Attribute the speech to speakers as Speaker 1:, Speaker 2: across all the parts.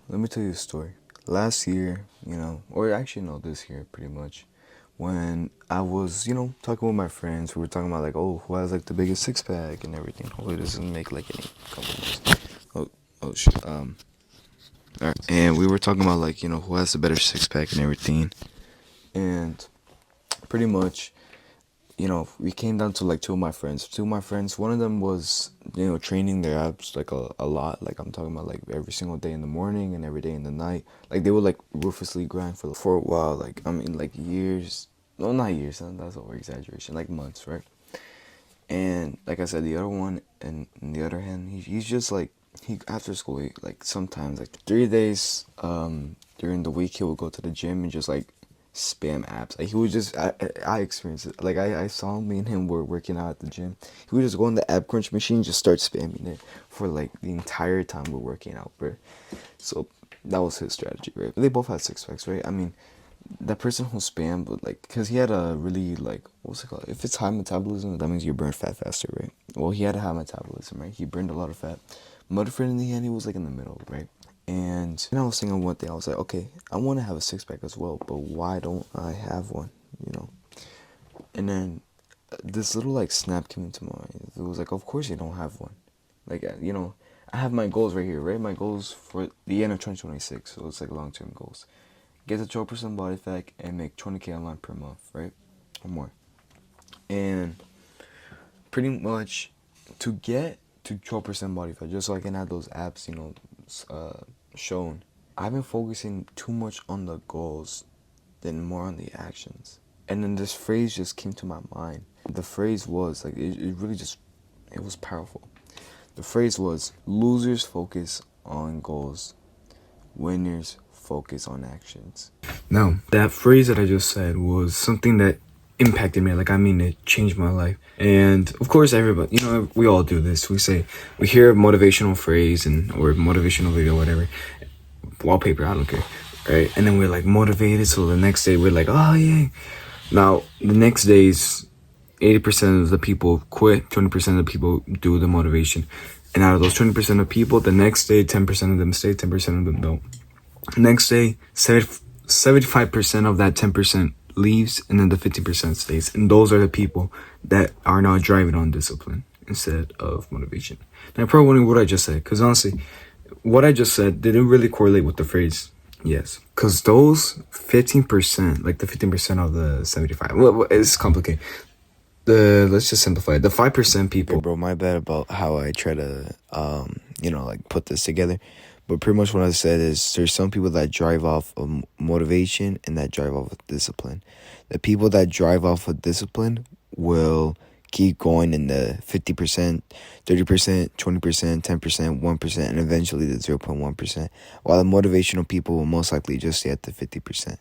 Speaker 1: let me tell you a story. Last year, or actually no, this year pretty much, when I was, talking with my friends, we were talking about like, oh, who has like the biggest six pack and everything. Hopefully, it doesn't make like any compliments. Oh, oh shit. Alright. And we were talking about like, who has the better six pack and everything. And pretty much, we came down to like two of my friends. Two of my friends, one of them was, training their abs like a lot. Like I'm talking about like every single day in the morning and every day in the night. Like they would like ruthlessly grind for a while. Like I mean like years. No, not years. That's over exaggeration. Like months, right? And like I said, the other one, and on the other hand, he's just like he after school, like sometimes like 3 days during the week he would go to the gym and just like spam abs. Like he would just I experienced it. Like I saw me and him were working out at the gym. He would just go on the ab crunch machine, just start spamming it for like the entire time we're working out, bro. So that was his strategy, right? They both had six packs, right? I mean, that person who spammed, but like, cause he had a really like, what's it called? If it's high metabolism, that means you burn fat faster, right? Well, he had a high metabolism, right? He burned a lot of fat. My other friend in the end, he was like in the middle, right? And I was thinking one thing. I was like, okay, I want to have a six pack as well, but why don't I have one? You know. And then this little like snap came into my mind. It was like, of course you don't have one. Like I have my goals right here, right? My goals for the end of 2026. So it's like long term goals. Get to 12% body fat and make 20K online per month, right? Or more. And pretty much to get to 12% body fat, just so I can have those abs, shown. I've been focusing too much on the goals than more on the actions. And then this phrase just came to my mind. The phrase was like it really just it was powerful. The phrase was losers focus on goals, winners focus on actions. Now, that phrase that I just said was something that impacted me. Like, I mean, it changed my life. And of course, everybody, we all do this. We hear a motivational phrase or motivational video, whatever, wallpaper, I don't care, right? And then we're like motivated. So the next day we're like, oh yeah. Now, the next days, 80% of the people quit, 20% of the people do the motivation. And out of those 20% of people, the next day, 10% of them stay, 10% of them don't. Next day, 75% of that 10% leaves, and then the 50% stays. And those are the people that are now driving on discipline instead of motivation. Now, I'm probably wondering what I just said, because honestly, what I just said didn't really correlate with the phrase. Yes, because those 15%, like the 15% of the 75, well, it's complicated. Let's just simplify it. The 5% people.
Speaker 2: Hey bro, my bad about how I try to, like put this together. But pretty much what I said is there's some people that drive off of motivation and that drive off of discipline. The people that drive off of discipline will keep going in the 50%, 30%, 20%, 10%, 1%, and eventually the 0.1%. While the motivational people will most likely just stay at the 50%.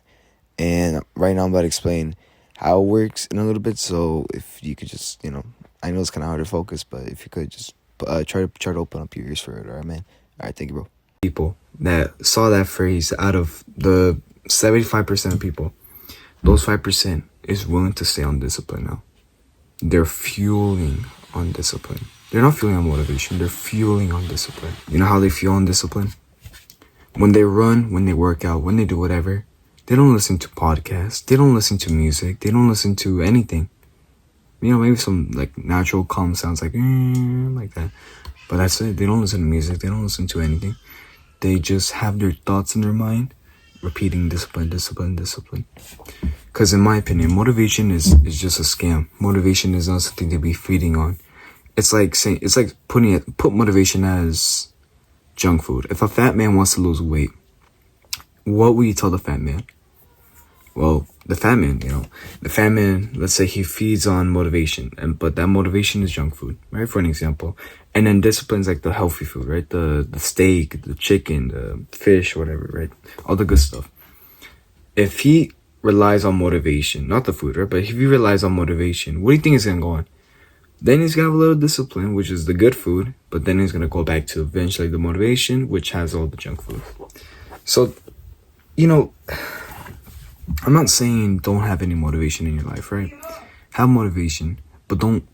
Speaker 2: And right now I'm about to explain how it works in a little bit. So if you could just, I know it's kind of hard to focus, but if you could just try to open up your ears for it. All right, man. All right, thank you, bro.
Speaker 1: People that saw that phrase, out of the 75% of people, those 5% is willing to stay on discipline now. They're fueling on discipline. They're not fueling on motivation. They're fueling on discipline. You know how they fuel on discipline? When they run, when they work out, when they do whatever, they don't listen to podcasts. They don't listen to music. They don't listen to anything. Maybe some like natural calm sounds like that. But that's it. They don't listen to music. They don't listen to anything. They just have their thoughts in their mind, repeating discipline, discipline, discipline. Because in my opinion, motivation is just a scam. Motivation is not something to be feeding on. It's like put motivation as junk food. If a fat man wants to lose weight, what will you tell the fat man? Well, the fat man, let's say he feeds on motivation, but that motivation is junk food, right? For an example. And then discipline's like the healthy food, right? The steak, the chicken, the fish, whatever, right? All the good stuff. If he relies on motivation, not the food, right? But if he relies on motivation, what do you think is going to go on? Then he's going to have a little discipline, which is the good food, but then he's going to go back to eventually the motivation, which has all the junk food. So, I'm not saying don't have any motivation in your life, right? Have motivation, but don't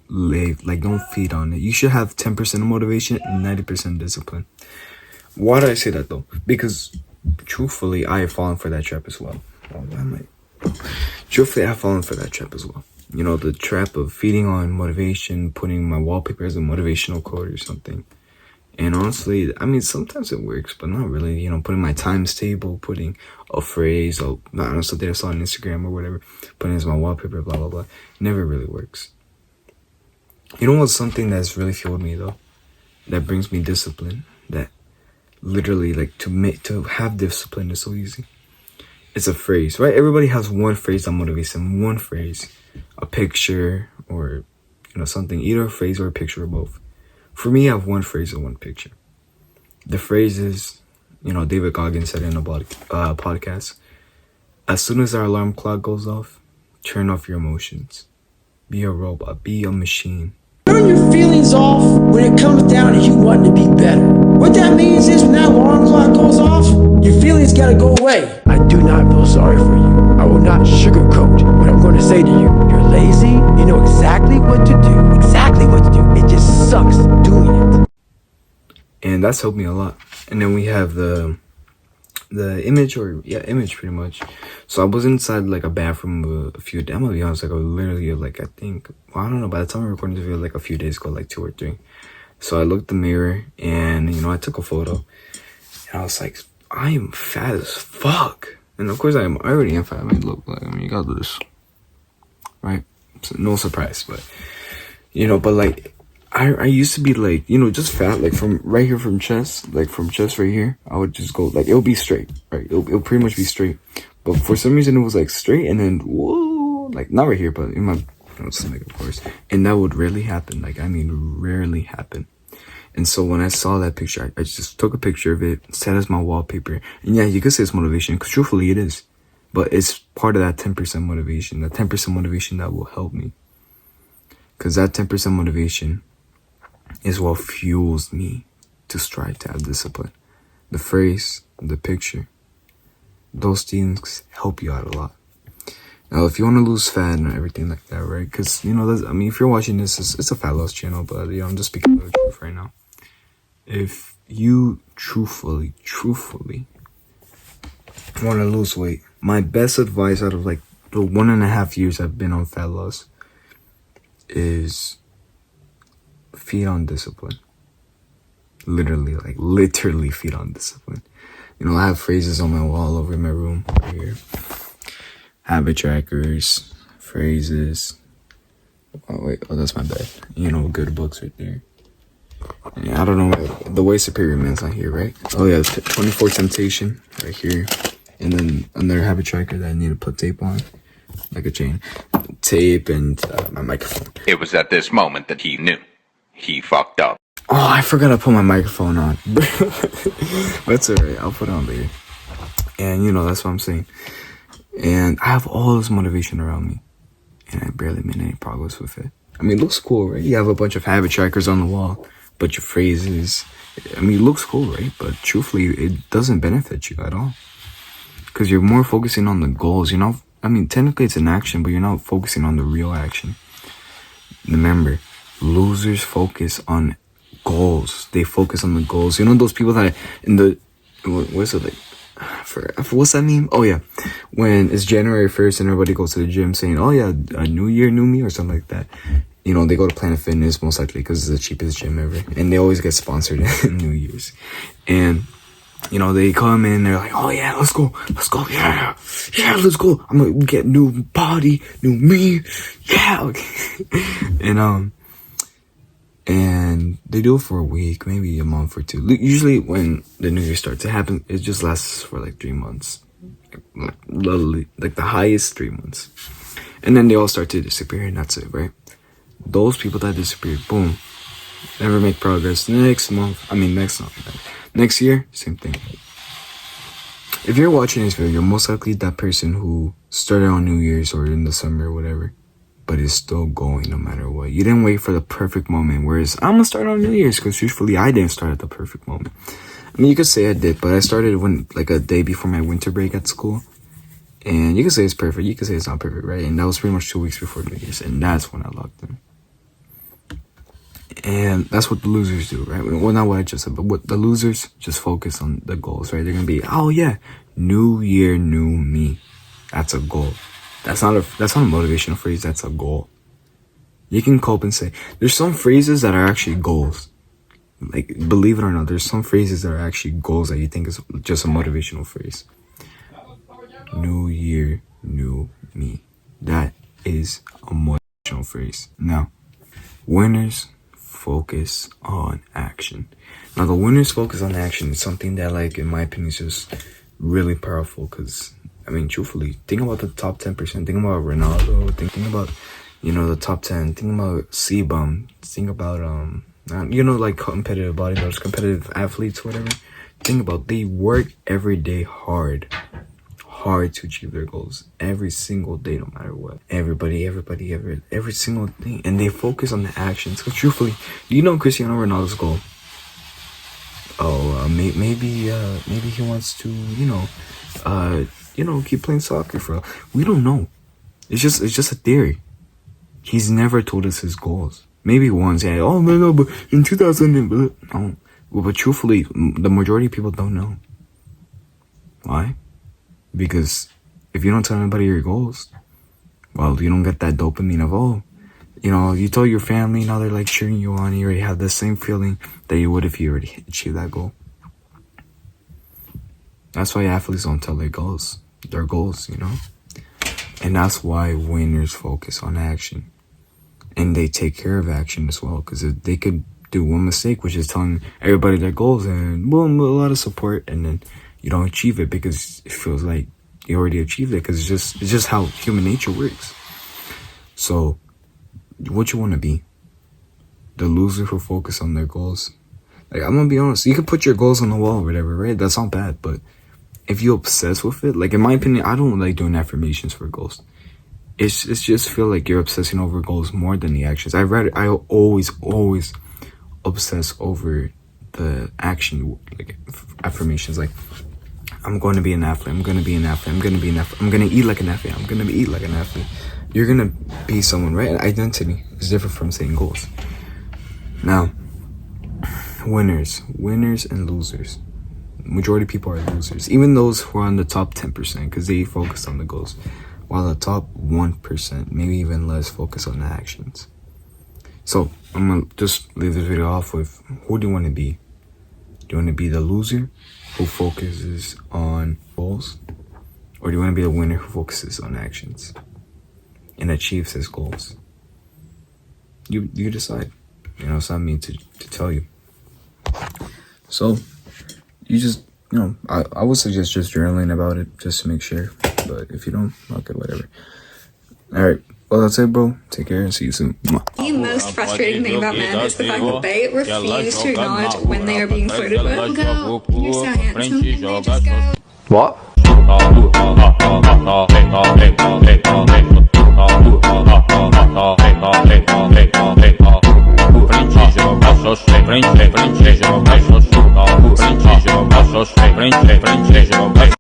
Speaker 1: feed on it. You should have 10% of motivation and 90% discipline. Why do I say that though? Because truthfully, I have fallen for that trap as well. Truthfully, I've fallen for that trap as well. You know, the trap of feeding on motivation, putting my wallpaper as a motivational quote or something. And honestly, I mean, sometimes it works, but not really. You know, putting my times table, putting a phrase, or I don't know, something I saw on Instagram or whatever, putting it as my wallpaper, blah, blah, blah. Never really works. You know what's something that's really fueled me, though? That brings me discipline. That literally, like, to have discipline is so easy. It's a phrase, right? Everybody has one phrase that motivates them. One phrase. A picture or, you know, something. Either a phrase or a picture or both. For me, I have one phrase and one picture. The phrase is, you know, David Goggins said in a podcast, as soon as our alarm clock goes off, turn off your emotions. Be a robot. Be a machine.
Speaker 3: Turn your feelings off when it comes down to you wanting to be better. What that means is when that alarm clock goes off, your feelings gotta go away. I do not feel sorry for you. I will not sugarcoat what I'm going to say to you. You're lazy, you know exactly what to do. Exactly what to do. It just sucks doing it.
Speaker 1: And that's helped me a lot. And then we have the image pretty much. So I was inside like a bathroom a few days. I'm gonna be honest, like I literally like I don't know, by the time I'm recording this video, like a few days ago, like 2 or 3. So I looked in the mirror and, you know, I took a photo and I was like, I am fat as fuck. And of course I already am fat. I mean, look, like, I mean, you gotta do this, right? So no surprise, but you know, but like I used to be like, you know, just fat, like from right here from chest right here, I would just go, like, it'll be straight, right? It'll pretty much be straight. But for some reason, it was like straight and then, whoa, like not right here, but in my stomach, of course. And that would rarely happen. Like, I mean, rarely happen. And so when I saw that picture, I just took a picture of it, set as my wallpaper. And yeah, you could say it's motivation, because truthfully it is. But it's part of that 10% motivation, that 10% motivation that will help me. Because that 10% motivation is what fuels me to strive to have discipline. The phrase, the picture, those things help you out a lot. Now, if you want to lose fat and everything like that, right? Because, you know, I mean, if you're watching this, it's a fat loss channel, but, you know, I'm just speaking the truth right now. If you truthfully want to lose weight, my best advice out of, like, the 1.5 years I've been on fat loss is feed on discipline. Literally feed on discipline. You know, I have phrases on my wall over in my room right here. Habit trackers, phrases. Oh, that's my bed. You know, good books right there. Yeah, I don't know, the Way Superior Man's not here, right? Oh yeah, 24 Temptation right here. And then another habit tracker that I need to put tape on, like a chain. Tape and my microphone.
Speaker 4: It was at this moment that he knew. He fucked up.
Speaker 1: Oh, I forgot to put my microphone on. That's alright, I'll put it on later. And you know, that's what I'm saying. And I have all this motivation around me. And I barely made any progress with it. I mean, it looks cool, right? You have a bunch of habit trackers on the wall, bunch of phrases. I mean, it looks cool, right? But truthfully, it doesn't benefit you at all. Because you're more focusing on the goals. You're not, I mean, technically it's an action, but you're not focusing on the real action. Remember, losers focus on goals. They focus on the goals. You know those people that in the, what's it like? What's that meme? Oh yeah, when it's January 1st and everybody goes to the gym saying, oh yeah, a new year, new me, or something like that. You know, they go to Planet Fitness most likely because it's the cheapest gym ever, and they always get sponsored in New Year's. And you know, they come in, they're like, oh yeah, let's go, yeah, let's go. I'm gonna get new body, new me, yeah. Okay. And they do it for a week, maybe a month or 2. Usually when the new year starts, it just lasts for like 3 months. Like the highest 3 months. And then they all start to disappear and that's it, right? Those people that disappear, boom, never make progress. Next year, same thing. If you're watching this video, you're most likely that person who started on New Year's or in the summer or whatever, but is still going no matter what. You didn't wait for the perfect moment, whereas I'm gonna start on New Year's because usually I didn't start at the perfect moment. I mean, you could say I did, but I started like a day before my winter break at school. And you could say it's perfect, you could say it's not perfect, right? And that was pretty much 2 weeks before New Year's, and that's when I logged in. And that's what the losers do, right? Well, not what I just said, but what the losers just focus on the goals, right? They're gonna be, oh yeah, new year, new me. That's a goal. That's not a motivational phrase. That's a goal. You can cope and say, there's some phrases that are actually goals. Like, believe it or not, there's some phrases that are actually goals that you think is just a motivational phrase. New year, new me. That is a motivational phrase. Now, winners focus on action. Now, the winners focus on action is something that, like, in my opinion, is just really powerful. Because, I mean, truthfully, think about the top 10%. Think about Ronaldo. Think about, you know, the top 10. Think about C-Bum. Think about, you know, like competitive bodybuilders, competitive athletes, whatever. Think about, they work every day hard to achieve their goals every single day, no matter what. Every single thing, and they focus on the actions. Because truthfully, you know Cristiano Ronaldo's goal. Maybe he wants to, keep playing soccer for. We don't know. It's just a theory. He's never told us his goals. Maybe once, yeah. Oh no, but in 2000, no. But truthfully, the majority of people don't know. Why? Because if you don't tell anybody your goals, well, you don't get that dopamine of, oh, you know, you told your family, now they're like cheering you on, you already have the same feeling that you would if you already achieved that goal. That's why athletes don't tell their goals, you know? And that's why winners focus on action. And they take care of action as well, because they could do one mistake, which is telling everybody their goals, and boom, a lot of support, and then you don't achieve it because it feels like you already achieved it, because it's just how human nature works. So, what you want to be? The loser who focus on their goals. Like, I'm gonna be honest, you can put your goals on the wall or whatever, right? That's not bad, but if you obsess with it, like in my opinion, I don't like doing affirmations for goals. It's just feel like you're obsessing over goals more than the actions. I always obsess over the action, like affirmations, like I'm going to be an athlete. I'm going to be an athlete. I'm going to be an athlete. I'm going to eat like an athlete. I'm going to eat like an athlete. You're going to be someone, right? Identity is different from saying goals. Now, winners and losers. Majority of people are losers. Even those who are on the top 10%, because they focus on the goals. While the top 1%, maybe even less, focus on the actions. So, I'm going to just leave this video off with, who do you want to be? Do you want to be the loser who focuses on goals? Or do you want to be the winner who focuses on actions and achieves his goals? You decide. You know, it's not me to tell you. So, you just, you know, I would suggest just journaling about it just to make sure. But if you don't, okay, whatever. Alright, well, that's it, bro. Take care and see you soon.
Speaker 5: The most frustrating thing about men is the fact that they refuse to acknowledge when they are being flirted with. Girl, you're so handsome, and they just go,
Speaker 3: What?
Speaker 6: Frente,